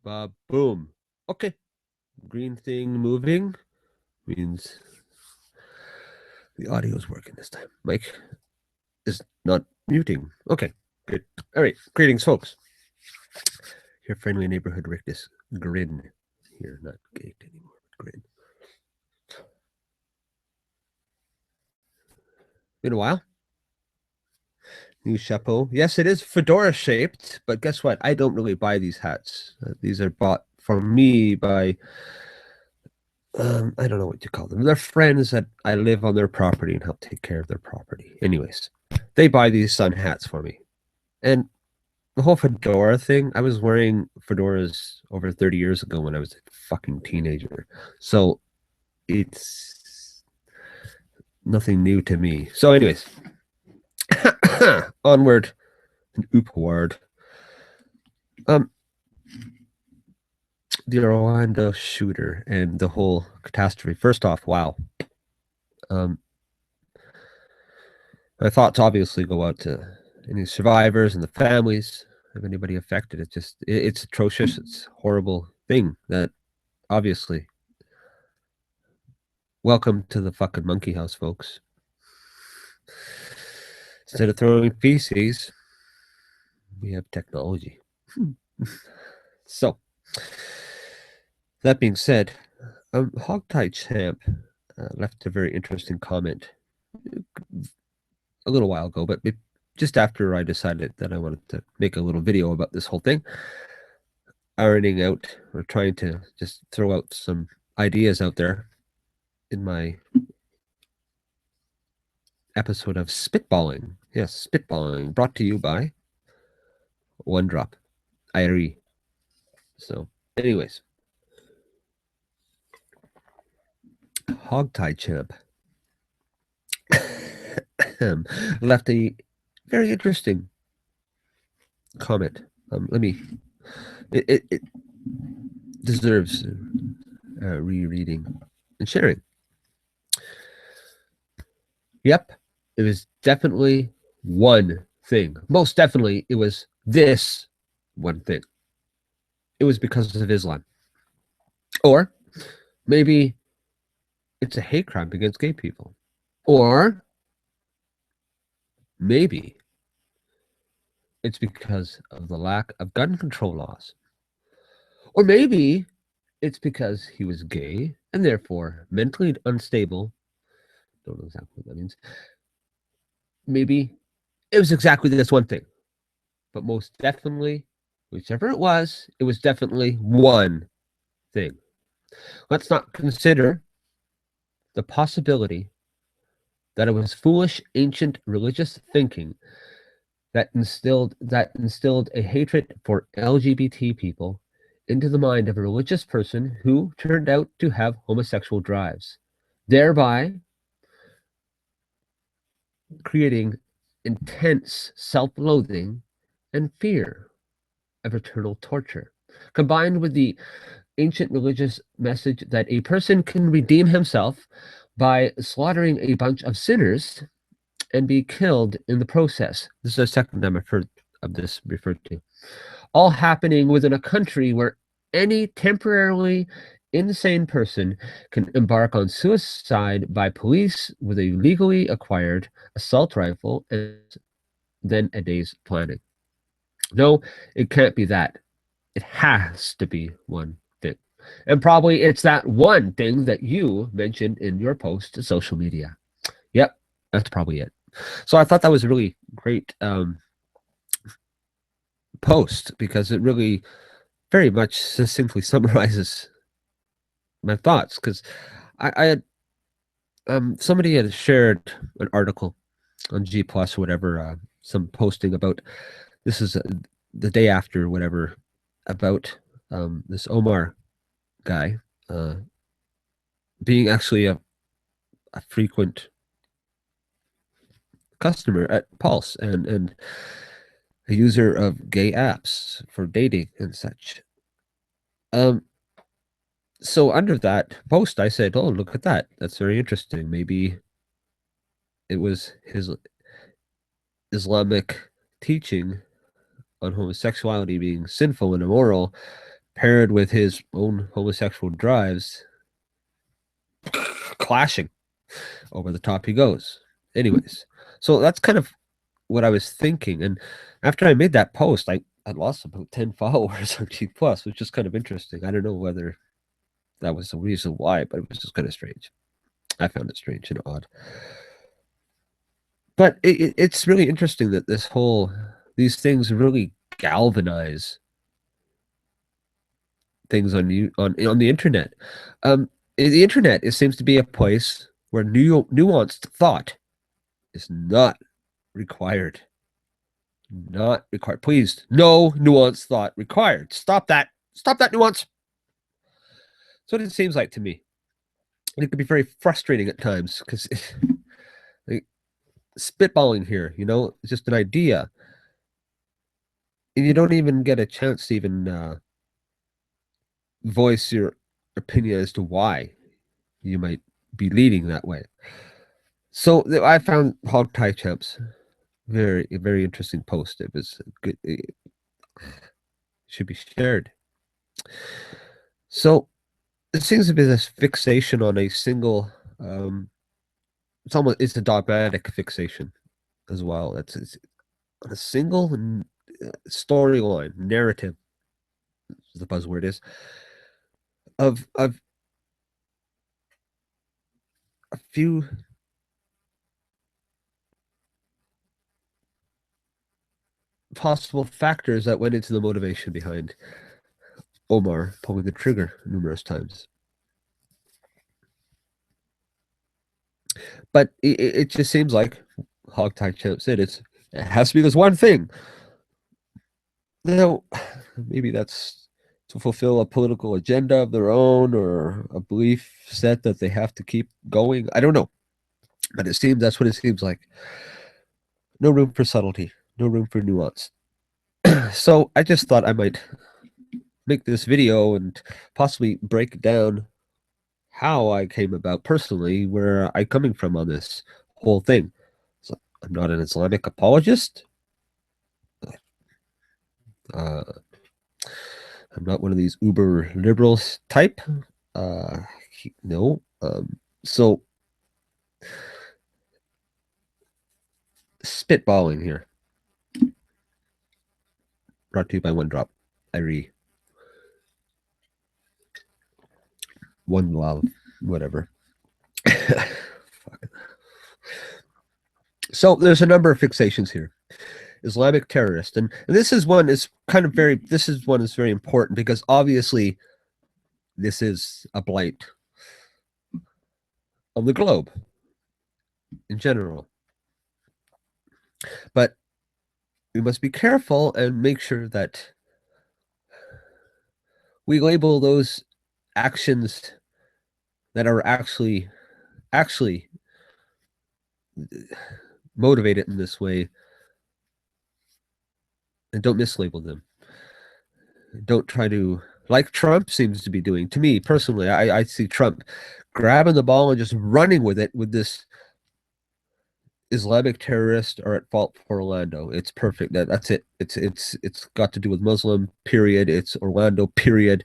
Boom. Okay. Green thing moving means the audio is working this time. Mike is not muting. Okay, good. All right. Greetings, folks. Your friendly neighborhood Rictus grin here, not gate anymore, but grin. Been a while. New chapeau. Yes, it is fedora shaped, but guess what? I don't really buy these hats. These are bought for me by I don't know what you call them. They're friends that I live on their property and help take care of their property. Anyways, they buy these sun hats for me. And the whole fedora thing, I was wearing fedoras over 30 years ago when I was a fucking teenager. So it's nothing new to me. So, anyways, onward and upward. The Orlanda shooter and the whole catastrophe. First off, wow. My thoughts obviously go out to any survivors and the families of anybody affected. It's atrocious. It's a horrible thing that obviously. Welcome to the fucking monkey house, folks. Instead of throwing feces, we have technology. So, that being said, Hogtie Champ left a very interesting comment a little while ago, but just after I decided that I wanted to make a little video about this whole thing, ironing out or trying to just throw out some ideas out there in my episode of Spitballing. Yes, Spitballing, brought to you by One Drop. Irie. So, anyways, Hogtie Champ left a very interesting comment. It deserves rereading and sharing. Yep, it was definitely one thing. Most definitely, it was this one thing. It was because of Islam. Or maybe it's a hate crime against gay people. Or maybe it's because of the lack of gun control laws. Or maybe it's because he was gay and therefore mentally unstable. Don't know exactly what that means. Maybe it was exactly this one thing. But most definitely, whichever it was definitely one thing. Let's not consider the possibility that it was foolish ancient religious thinking that instilled a hatred for LGBT people into the mind of a religious person who turned out to have homosexual drives, thereby creating intense self-loathing and fear of eternal torture, combined with the ancient religious message that a person can redeem himself by slaughtering a bunch of sinners and be killed in the process. This is the second time I've heard of this referred to. All happening within a country where any temporarily insane person can embark on suicide by police with a legally acquired assault rifle and then a day's planning. No, it can't be that. It has to be one thing. And probably it's that one thing that you mentioned in your post to social media. Yep, that's probably it. So I thought that was a really great post because it really very much succinctly summarizes my thoughts. Because I had somebody had shared an article on G Plus or whatever, some posting about this is the day after whatever about this Omar guy being actually a frequent customer at Pulse and a user of gay apps for dating and such. So under that post, I said, "Oh, look at that! That's very interesting. Maybe it was his Islamic teaching on homosexuality being sinful and immoral paired with his own homosexual drives, clashing. Over the top he goes. Anyways, so that's kind of what I was thinking. And after I made that post, I lost about 10 followers on Archie Plus, which is kind of interesting. I don't know whether that was the reason why, but it was just kind of strange. I found it strange and odd. But it's really interesting that these things really galvanize things on the internet. The internet, it seems to be a place where nuanced thought is not required. Not required. Please, no nuanced thought required. Stop that. Stop that nuance. That's what it seems like to me. And it can be very frustrating at times because like, spitballing here, it's just an idea. And you don't even get a chance to even voice your opinion as to why you might be leading that way. So I found Hogtie Champs very interesting post. It was good. It should be shared. So it seems to be this fixation on a single. It's a dogmatic fixation as well. It's on a single storyline narrative. The buzzword is of a few possible factors that went into the motivation behind Omar pulling the trigger numerous times. But it just seems like Hogtie Champ said it has to be this one thing. Now, maybe that's to fulfill a political agenda of their own or a belief set that they have to keep going. I don't know. But that's what it seems like. No room for subtlety, no room for nuance. So I just thought I might make this video and possibly break down how I came about personally, where I'm coming from on this whole thing. So I'm not an Islamic apologist. I'm not one of these uber liberals type. No. So spitballing here. Brought to you by One Drop. One Love, whatever. So there's a number of fixations here. Islamic terrorist, and this is one is very important because obviously this is a blight on the globe in general. But we must be careful and make sure that we label those actions that are actually motivated in this way, and don't mislabel them. Don't try to, like Trump seems to be doing. To me personally, I see Trump grabbing the ball and just running with it with this Islamic terrorists are at fault for Orlando. It's perfect. That's it. It's got to do with Muslim, period. It's Orlando, period.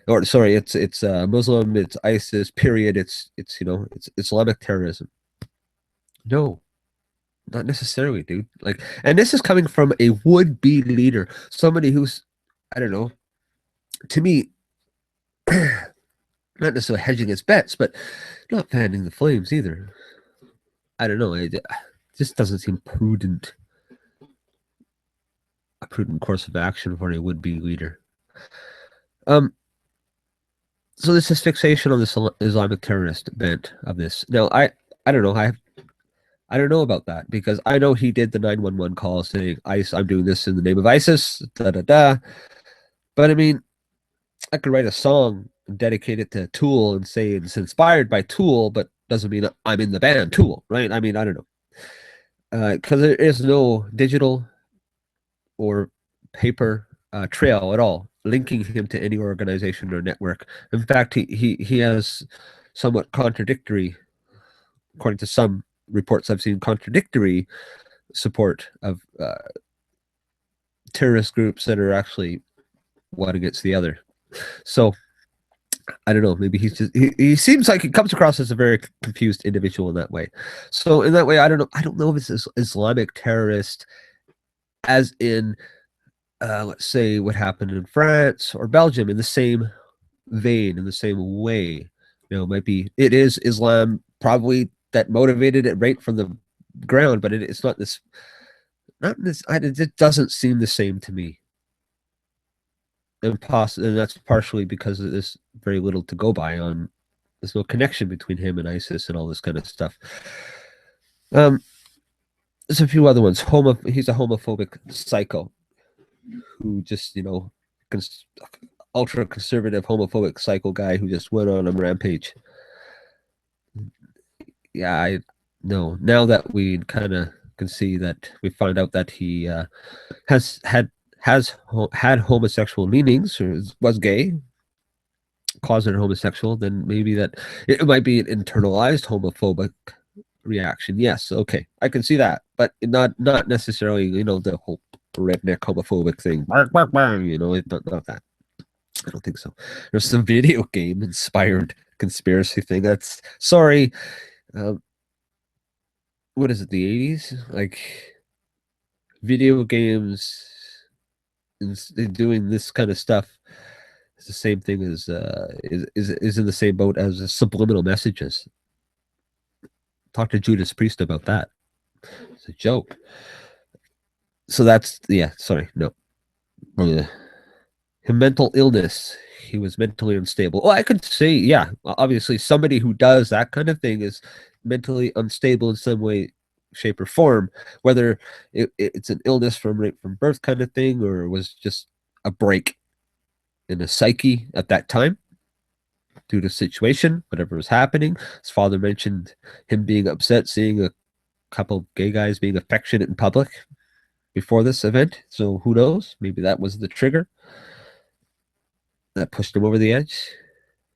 Or sorry, it's Muslim, it's ISIS, period. It's Islamic terrorism. No, not necessarily, dude. Like, and this is coming from a would-be leader, somebody who's, I don't know, to me, not necessarily hedging his bets, but not fanning the flames either. I don't know. It just doesn't seem prudent. A prudent course of action for a would-be leader. So this is fixation on this Islamic terrorist bent of this. Now, I don't know. I don't know about that because I know he did the 911 call saying, I'm doing this in the name of ISIS, da da da. But I mean, I could write a song and dedicate it to Tool and say it's inspired by Tool, but doesn't mean I'm in the band Tool, right? I mean, I don't know. Because there is no digital or paper trail at all linking him to any organization or network. In fact, he has somewhat contradictory, according to some reports I've seen, contradictory support of terrorist groups that are actually one against the other. So I don't know. Maybe he's just he seems like he comes across as a very confused individual in that way. So in that way, I don't know. I don't know if it's this Islamic terrorist, as in let's say what happened in France or Belgium, in the same vein, in the same way. You know, it might be it is Islam probably that motivated it right from the ground, but it's not this. Not this. It doesn't seem the same to me. And that's partially because there's very little to go by on. There's no connection between him and ISIS and all this kind of stuff. Um, there's a few other ones. He's a homophobic psycho who just ultra conservative homophobic psycho guy who just went on a rampage. Yeah, I know. Now that we kind of can see that we find out that he has had homosexual leanings or was gay, closeted homosexual, then maybe that it might be an internalized homophobic reaction. Yes, okay, I can see that, but not necessarily the whole redneck homophobic thing. It's not that. I don't think so. There's some video game inspired conspiracy thing. That's sorry. Um, what is it? The 80s? Like video games doing this kind of stuff. It's the same thing as is in the same boat as subliminal messages. Talk to Judas Priest about that. It's a joke. So that's sorry, no. Mental illness. He was mentally unstable. Well, I could say, yeah, obviously somebody who does that kind of thing is mentally unstable in some way, shape, or form, whether it's an illness from right from birth kind of thing, or it was just a break in the psyche at that time due to situation, whatever was happening. His father mentioned him being upset seeing a couple of gay guys being affectionate in public before this event. So who knows? Maybe that was the trigger that pushed him over the edge.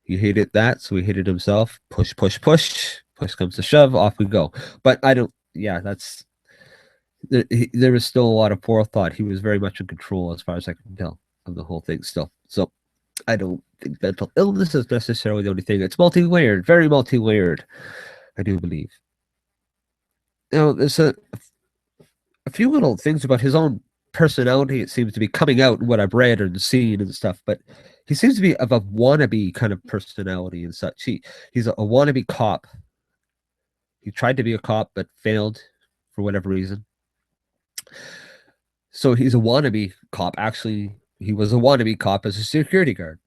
He hated that, so he hated himself. Push, push, push. Push comes to shove, off we go. But I don't. Yeah, that's there was still a lot of forethought. He was very much in control, as far as I can tell, of the whole thing. Still, so I don't think mental illness is necessarily the only thing. It's multi-layered, very multi-layered. I do believe. There's a few little things about his own personality. It seems to be coming out in what I've read and seen and stuff. But he seems to be of a wannabe kind of personality and such. He's a wannabe cop. He tried to be a cop but failed for whatever reason. So he's a wannabe cop. Actually, he was a wannabe cop as a security guard.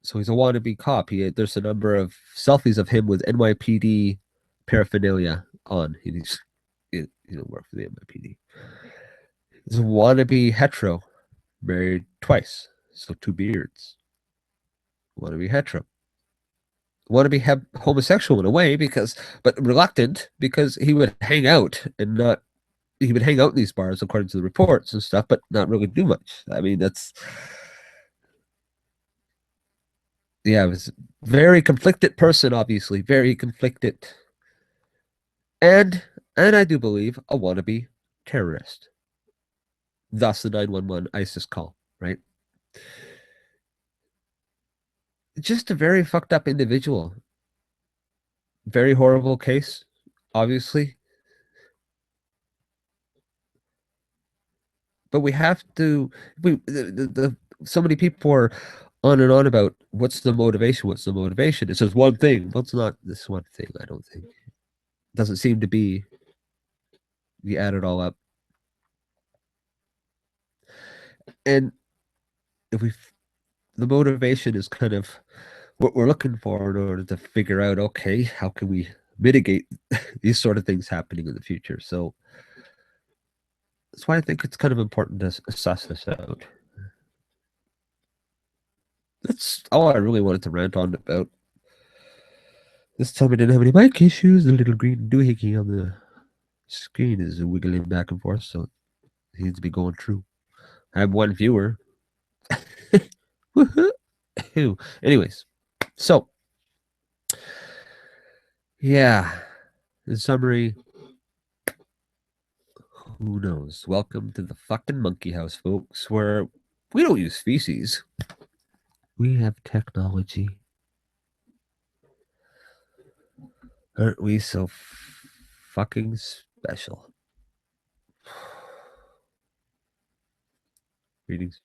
So he's a wannabe cop. There's a number of selfies of him with NYPD paraphernalia on. He don't work for the NYPD. He's a wannabe hetero, married twice, so 2 beards. Wannabe hetero. Wannabe homosexual in a way but reluctant because he would hang out and not. He would hang out in these bars according to the reports and stuff, but not really do much. I mean, that's it was very conflicted person, obviously, very conflicted, and I do believe a wannabe terrorist. Thus, the 911 ISIS call, right? Just a very fucked up individual. Very horrible case, obviously. But we have to. So many people are on and on about what's the motivation. What's the motivation? It says one thing. Well, it's not this one thing. I don't think. It doesn't seem to be. You add it all up, and if the motivation is kind of what we're looking for in order to figure out. Okay, how can we mitigate these sort of things happening in the future? So that's why I think it's kind of important to assess this out. That's all I really wanted to rant on about. This time I didn't have any mic issues. The little green doohickey on the screen is wiggling back and forth, so it seems to be going through. I have one viewer. Woohoo! Anyways, so yeah, in summary, who knows? Welcome to the fucking monkey house, folks, where we don't use feces. We have technology. Aren't we so fucking special? Greetings.